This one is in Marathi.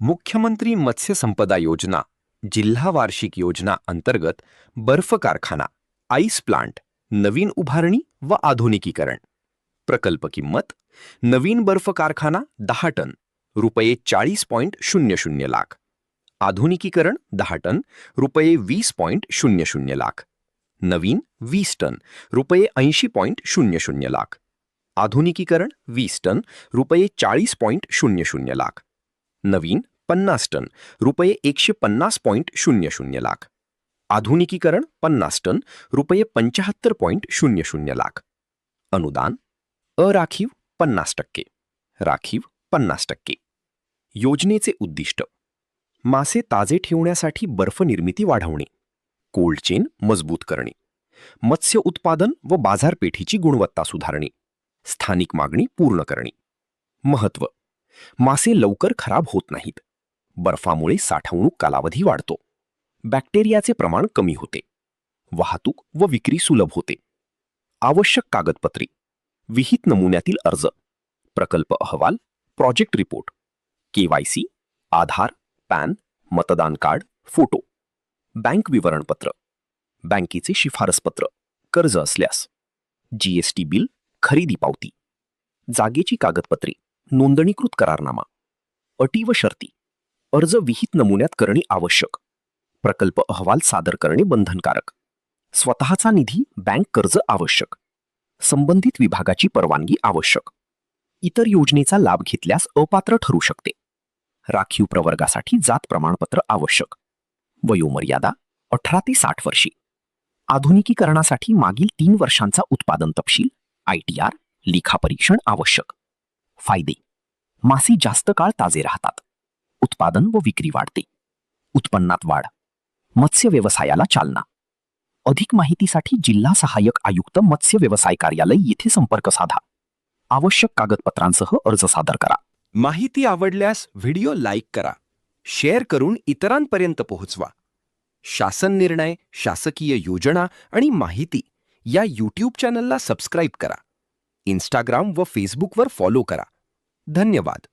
मुख्यमंत्री मत्स्य संपदा योजना जिल्हा वार्षिक योजना अंतर्गत बर्फ कारखाना आईस प्लांट नवीन उभारणी व आधुनिकीकरण प्रकल्प किंमत नवीन बर्फ कारखाना 10 टन रुपये 40.00 लाख आधुनिकीकरण 10 टन रुपये 20.00 लाख नवीन 20 टन रुपये 80.00 लाख आधुनिकीकरण 20 टन रुपये 40.00 लाख नवीन 50 टन रुपये 150.00 लाख आधुनिकीकरण 50 टन रुपये 75.00 लाख अनुदान अराखीव 50%, राखीव 50%. योजनेचे उद्दिष्ट मासे ताजे ठेवण्यासाठी बर्फ निर्मिती वाढवणे, कोल्ड चेन मजबूत करणे, मत्स्य उत्पादन व बाजारपेठेची गुणवत्ता सुधारणे, स्थानिक मागणी पूर्ण करणे. महत्त्व मासे लवकर खराब होत नाहीत. बर्फामुळे साठवणूक कालावधी वाढतो. बॅक्टेरियाचे प्रमाण कमी होते. वाहतूक व विक्री सुलभ होते. आवश्यक कागदपत्रे विहित नमुन्यातील अर्ज, प्रकल्प अहवाल, प्रोजेक्ट रिपोर्ट, KYC, आधार, पॅन, मतदान कार्ड, फोटो, बँक विवरणपत्र, बँकेचे शिफारसपत्र, कर्ज असल्यास, GST बिल, खरेदी पावती, जागेची कागदपत्रे, नोंदणीकृत करारनामा, अटी व शर्ती, अर्ज विहित नमुन्यात करणे आवश्यक, प्रकल्प अहवाल सादर करणे बंधनकारक, स्वतःचा निधी बँक कर्ज आवश्यक, संबंधित विभागाची परवानगी आवश्यक. इतर योजनेचा लाभ घेतल्यास अपात्र ठरू शकते. राखीव प्रवर्गासाठी जात प्रमाणपत्र आवश्यक. वयोमर्यादा 18 ते 60 वर्षे. आधुनिकीकरणासाठी मागील 3 वर्षांचा उत्पादन तपशील ITR लेखापरीक्षण आवश्यक. फायदे मासे जास्त काळ ताजे राहतात. उत्पादन व विक्री वाढते. उत्पन्नात वाढ. मत्स्य व्यवसायाला चालना. अधिक माहितीसाठी जिल्हा सहाय्यक आयुक्त मत्स्य व्यवसाय कार्यालय येथे संपर्क साधा. आवश्यक कागदपत्रांसह अर्ज सादर करा. माहिती आवडल्यास व्हिडिओ लाईक करा, शेअर करून इतरांपर्यंत पोहोचवा. शासन निर्णय, शासकीय योजना आणि माहिती या YouTube चॅनलला सबस्क्राईब करा. Instagram व फेसबुकवर फॉलो करा. धन्यवाद.